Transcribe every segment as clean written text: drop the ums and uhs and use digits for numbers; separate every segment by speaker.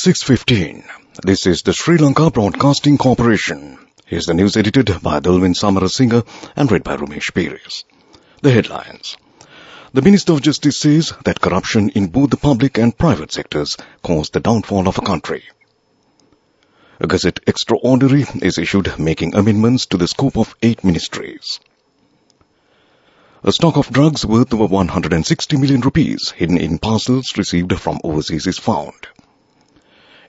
Speaker 1: 6:15. This is the Sri Lanka Broadcasting Corporation. Here's the news edited by Dalwin Samarasinghe and read by Rumesh Perez. The headlines. The Minister of Justice says that corruption in both the public and private sectors caused the downfall of a country. A Gazette Extraordinary is issued making amendments to the scope of 8 ministries. A stock of drugs worth over 160 million rupees hidden in parcels received from overseas is found.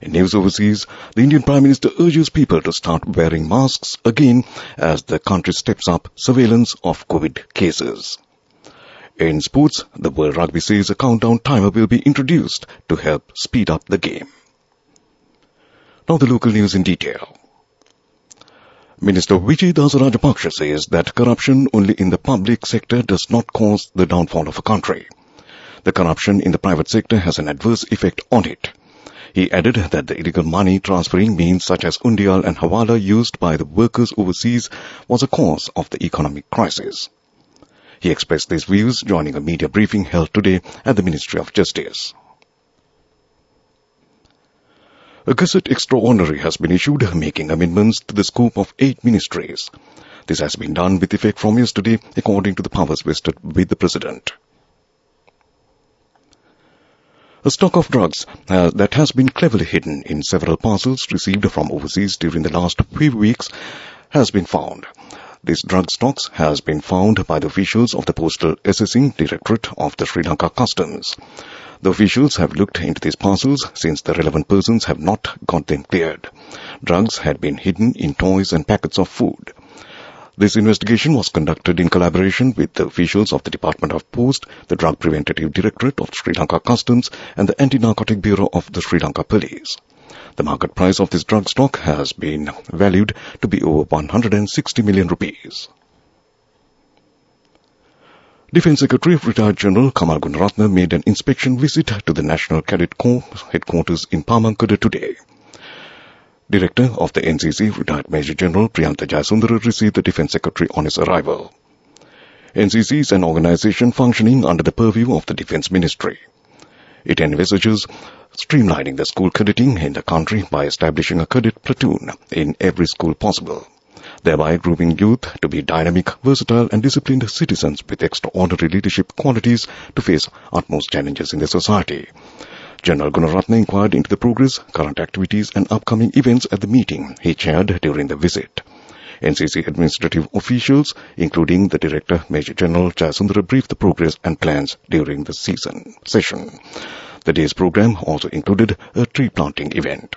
Speaker 1: In news overseas, the Indian Prime Minister urges people to start wearing masks again as the country steps up surveillance of COVID cases. In sports, the World Rugby says a countdown timer will be introduced to help speed up the game. Now the local news in detail. Minister Vijay Rajapaksa says that corruption only in the public sector does not cause the downfall of a country. The corruption in the private sector has an adverse effect on it. He added that the illegal money transferring means such as undial and hawala used by the workers overseas was a cause of the economic crisis. He expressed these views joining a media briefing held today at the Ministry of Justice. A Gazette Extraordinary has been issued making amendments to the scope of 8 ministries. This has been done with effect from yesterday according to the powers vested with the President. A stock of drugs that has been cleverly hidden in several parcels received from overseas during the last few weeks has been found. This drug stocks has been found by the officials of the Postal Assessing Directorate of the Sri Lanka Customs. The officials have looked into these parcels since the relevant persons have not got them cleared. Drugs had been hidden in toys and packets of food. This investigation was conducted in collaboration with the officials of the Department of Post, the Drug Preventative Directorate of Sri Lanka Customs and the Anti-Narcotic Bureau of the Sri Lanka Police. The market price of this drug stock has been valued to be over 160 million rupees. Defence Secretary Retired General Kamal Gunaratne made an inspection visit to the National Cadet Corps headquarters in Pamankada today. Director of the NCC, Retired Major General Priyantha Jayasundara, received the Defence Secretary on his arrival. NCC is an organization functioning under the purview of the Defence Ministry. It envisages streamlining the school cadetting in the country by establishing a cadet platoon in every school possible, thereby grooming youth to be dynamic, versatile and disciplined citizens with extraordinary leadership qualities to face utmost challenges in the society. General Gunaratne inquired into the progress, current activities and upcoming events at the meeting he chaired during the visit. NCC administrative officials, including the Director Major General Jayasundara, briefed the progress and plans during the session. The day's program also included a tree planting event.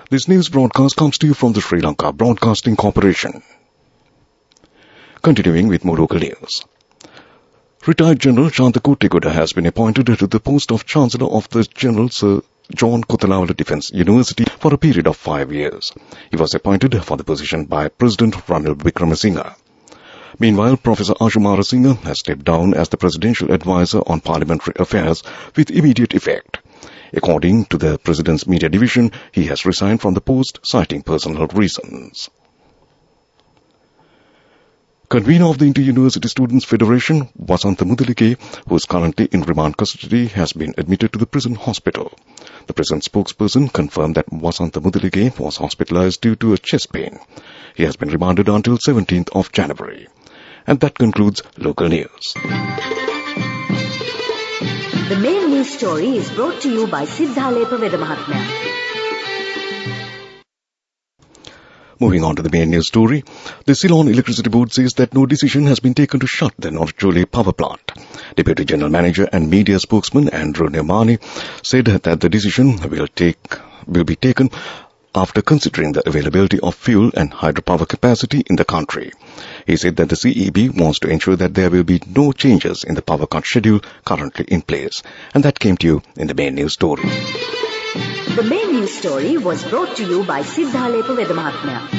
Speaker 1: This news broadcast comes to you from the Sri Lanka Broadcasting Corporation. Continuing with more local news. Retired General Shantha Kottegoda has been appointed to the post of Chancellor of the General Sir John Kotalawala Defence University for a period of 5 years. He was appointed for the position by President Ranil Wickremesinghe. Meanwhile, Professor Ashu Marasinghe has stepped down as the Presidential Advisor on Parliamentary Affairs with immediate effect. According to the President's Media Division, he has resigned from the post, citing personal reasons. Convener of the Inter-University Students' Federation, Vasantha Mudalige, who is currently in remand custody, has been admitted to the prison hospital. The prison spokesperson confirmed that Vasantha Mudalige was hospitalized due to a chest pain. He has been remanded until 17th of January. And that concludes local news.
Speaker 2: The main news story is brought to you by Siddhalepa Vedamahatmya.
Speaker 1: Moving on to the main news story, the Ceylon Electricity Board says that no decision has been taken to shut the North Jole power plant. Deputy General Manager and media spokesman Andrew Neumani said that the decision will be taken after considering the availability of fuel and hydropower capacity in the country. He said that the CEB wants to ensure that there will be no changes in the power cut schedule currently in place. And that came to you in the main news story.
Speaker 2: The main news story was brought to you by Siddhalepa Vedamahatmya.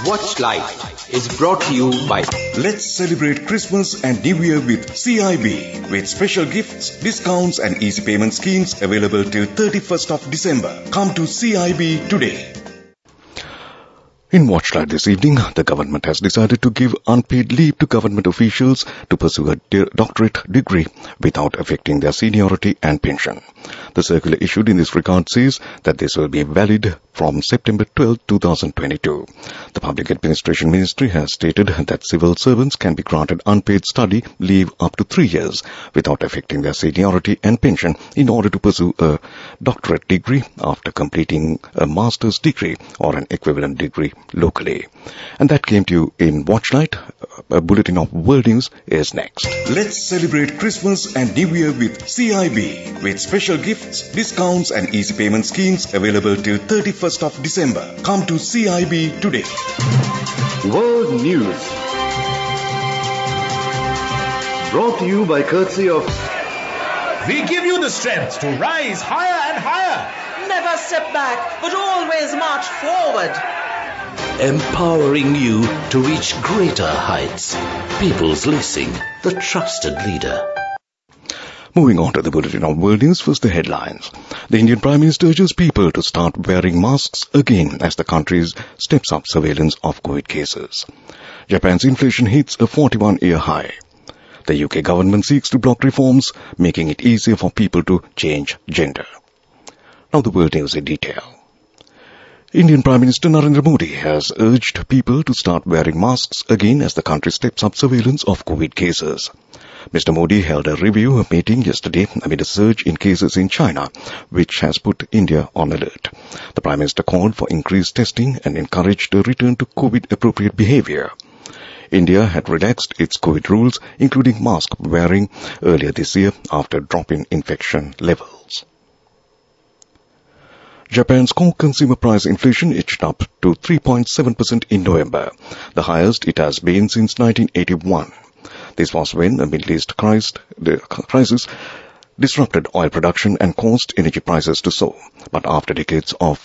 Speaker 3: Watch Life is brought to you by
Speaker 4: Let's celebrate Christmas and New Year with CIB, with special gifts, discounts and easy payment schemes available till 31st of December. Come to CIB today.
Speaker 1: In Watchlight this evening, the government has decided to give unpaid leave to government officials to pursue a doctorate degree without affecting their seniority and pension. The circular issued in this regard says that this will be valid from September 12, 2022. The Public Administration Ministry has stated that civil servants can be granted unpaid study leave up to 3 years without affecting their seniority and pension in order to pursue a doctorate degree after completing a master's degree or an equivalent degree locally. And that came to you in Watchlight. A bulletin of world news is next.
Speaker 4: Let's celebrate Christmas and New Year with CIB with special gifts, discounts and easy payment schemes available till 31st of December. Come to CIB today.
Speaker 5: World News. Brought to you by courtesy of...
Speaker 6: We give you the strength to rise higher and higher.
Speaker 7: Never step back, but always march forward.
Speaker 8: Empowering you to reach greater heights. People's Leasing, the trusted leader.
Speaker 1: Moving on to the bulletin of world news, first the headlines. The Indian Prime Minister urges people to start wearing masks again as the country steps up surveillance of COVID cases. Japan's inflation hits a 41-year high. The UK government seeks to block reforms, making it easier for people to change gender. Now the world news in detail. Indian Prime Minister Narendra Modi has urged people to start wearing masks again as the country steps up surveillance of COVID cases. Mr. Modi held a review meeting yesterday amid a surge in cases in China, which has put India on alert. The Prime Minister called for increased testing and encouraged a return to COVID-appropriate behavior. India had relaxed its COVID rules, including mask wearing, earlier this year after a drop in infection levels. Japan's core consumer price inflation edged up to 3.7% in November, the highest it has been since 1981. This was when a Middle East crisis disrupted oil production and caused energy prices to soar. But after decades of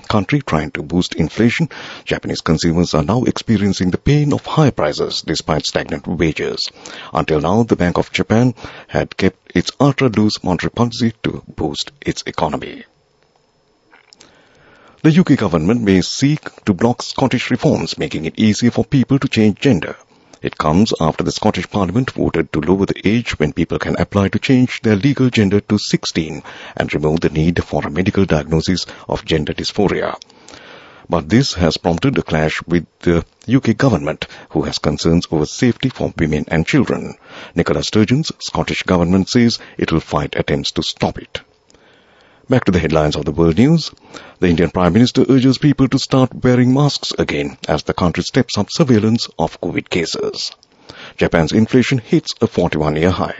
Speaker 1: country trying to boost inflation, Japanese consumers are now experiencing the pain of high prices despite stagnant wages. Until now, the Bank of Japan had kept its ultra-loose monetary policy to boost its economy. The UK government may seek to block Scottish reforms, making it easier for people to change gender. It comes after the Scottish Parliament voted to lower the age when people can apply to change their legal gender to 16 and remove the need for a medical diagnosis of gender dysphoria. But this has prompted a clash with the UK government, who has concerns over safety for women and children. Nicola Sturgeon's Scottish government says it will fight attempts to stop it. Back to the headlines of the world news. The Indian Prime Minister urges people to start wearing masks again as the country steps up surveillance of COVID cases. Japan's inflation hits a 41-year high,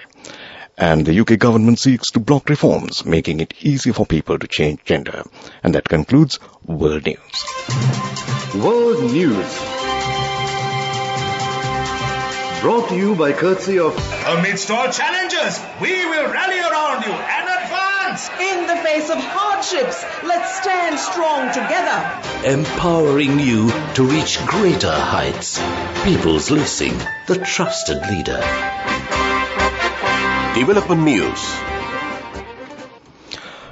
Speaker 1: and the UK government seeks to block reforms, making it easier for people to change gender. And that concludes World News.
Speaker 5: World News. Brought to you by courtesy of...
Speaker 6: Amidst all challenges, we will rally around you and advance.
Speaker 7: In the face of hardships, let's stand strong together.
Speaker 8: Empowering you to reach greater heights. People's Leasing, the trusted leader.
Speaker 3: Development News.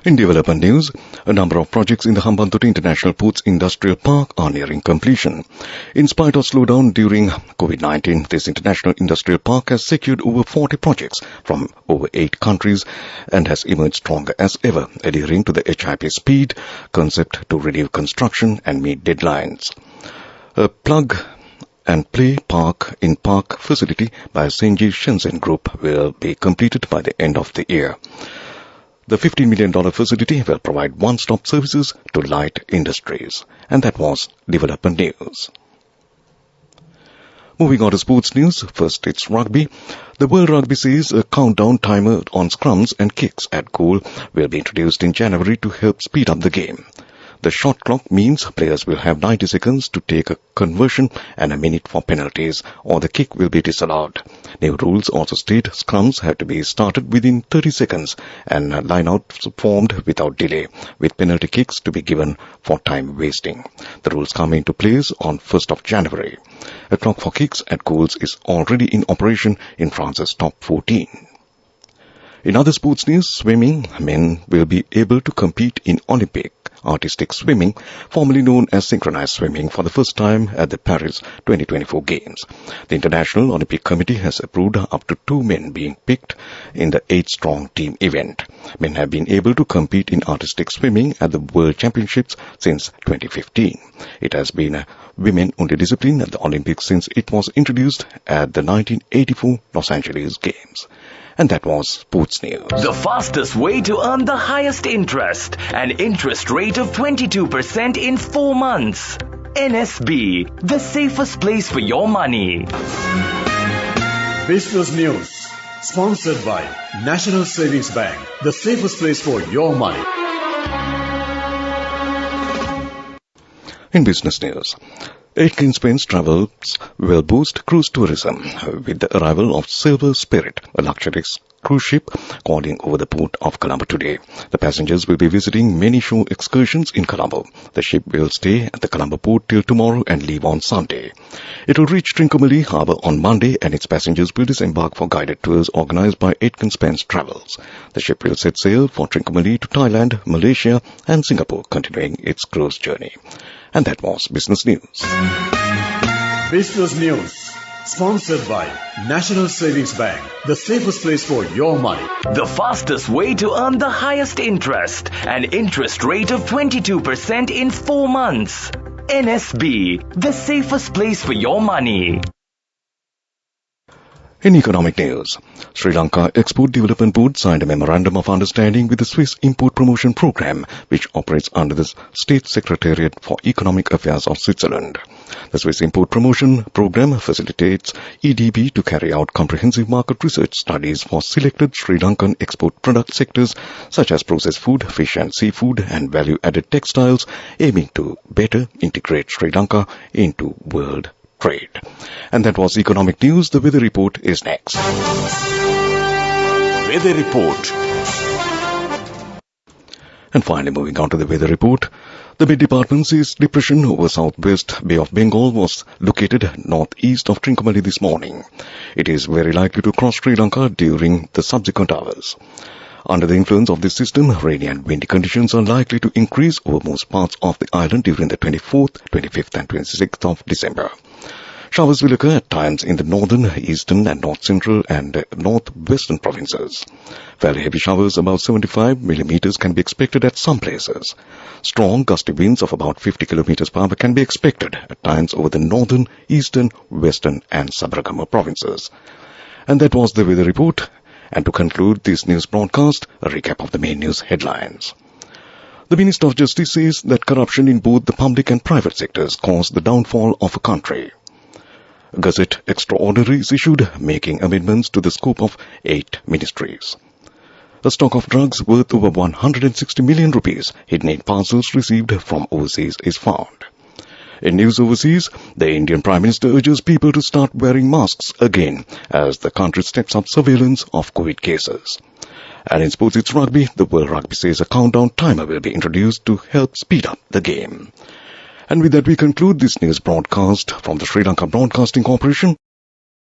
Speaker 1: In development news, a number of projects in the Hambantota International Ports Industrial Park are nearing completion. In spite of slowdown during COVID-19, this international industrial park has secured over 40 projects from over 8 countries and has emerged stronger as ever, adhering to the HIP speed concept to relieve construction and meet deadlines. A plug and play park in park facility by Senji Shenzhen Group will be completed by the end of the year. The $15 million facility will provide one-stop services to light industries. And that was development news. Moving on to sports news, first it's rugby. The World Rugby says a countdown timer on scrums and kicks at goal will be introduced in January to help speed up the game. The shot clock means players will have 90 seconds to take a conversion and a minute for penalties, or the kick will be disallowed. New rules also state scrums have to be started within 30 seconds and line-outs formed without delay, with penalty kicks to be given for time wasting. The rules come into place on 1st of January. A clock for kicks at goals is already in operation in France's top 14. In other sports news, swimming, men will be able to compete in artistic swimming, formerly known as synchronized swimming, for the first time at the Paris 2024 Games. The International Olympic Committee has approved up to 2 men being picked in the 8-strong team event. Men have been able to compete in artistic swimming at the World Championships since 2015. It has been a women-only discipline at the Olympics since it was introduced at the 1984 Los Angeles Games. And that was Sports News.
Speaker 9: The fastest way to earn the highest interest. An interest rate of 22% in 4 months. NSB, the safest place for your money.
Speaker 5: Business News, sponsored by National Savings Bank, the safest place for your money.
Speaker 1: In business news, Aitken Spence Travels will boost cruise tourism with the arrival of Silver Spirit, a luxury cruise ship calling over the port of Colombo today. The passengers will be visiting many shore excursions in Colombo. The ship will stay at the Colombo port till tomorrow and leave on Sunday. It will reach Trincomalee Harbour on Monday, and its passengers will disembark for guided tours organized by Aitken Spence Travels. The ship will set sail for Trincomalee to Thailand, Malaysia and Singapore, continuing its cruise journey. And that was Business News.
Speaker 5: Business News, sponsored by National Savings Bank, the safest place for your money.
Speaker 9: The fastest way to earn the highest interest. An interest rate of 22% in 4 months. NSB, the safest place for your money.
Speaker 1: In economic news, Sri Lanka Export Development Board signed a memorandum of understanding with the Swiss Import Promotion Program, which operates under the State Secretariat for Economic Affairs of Switzerland. The Swiss Import Promotion Program facilitates EDB to carry out comprehensive market research studies for selected Sri Lankan export product sectors such as processed food, fish and seafood, and value-added textiles, aiming to better integrate Sri Lanka into world trade. And that was economic news. The weather report is next.
Speaker 8: Weather Report.
Speaker 1: And finally, moving on to the weather report. The Met Department says depression over southwest Bay of Bengal was located northeast of Trincomalee this morning. It is very likely to cross Sri Lanka during the subsequent hours. Under the influence of this system, rainy and windy conditions are likely to increase over most parts of the island during the 24th, 25th and 26th of December. Showers will occur at times in the northern, eastern and north-central and northwestern provinces. Fairly heavy showers about 75 millimeters can be expected at some places. Strong gusty winds of about 50 kilometers per hour can be expected at times over the northern, eastern, western and Sabaragama provinces. And that was the weather report. And to conclude this news broadcast, a recap of the main news headlines. The Minister of Justice says that corruption in both the public and private sectors caused the downfall of a country. A Gazette Extraordinary is issued, making amendments to the scope of 8 ministries. A stock of drugs worth over 160 million rupees hidden in parcels received from overseas is found. In news overseas, the Indian Prime Minister urges people to start wearing masks again as the country steps up surveillance of COVID cases. And in sports, it's rugby. The World Rugby says a countdown timer will be introduced to help speed up the game. And with that, we conclude this news broadcast from the Sri Lanka Broadcasting Corporation.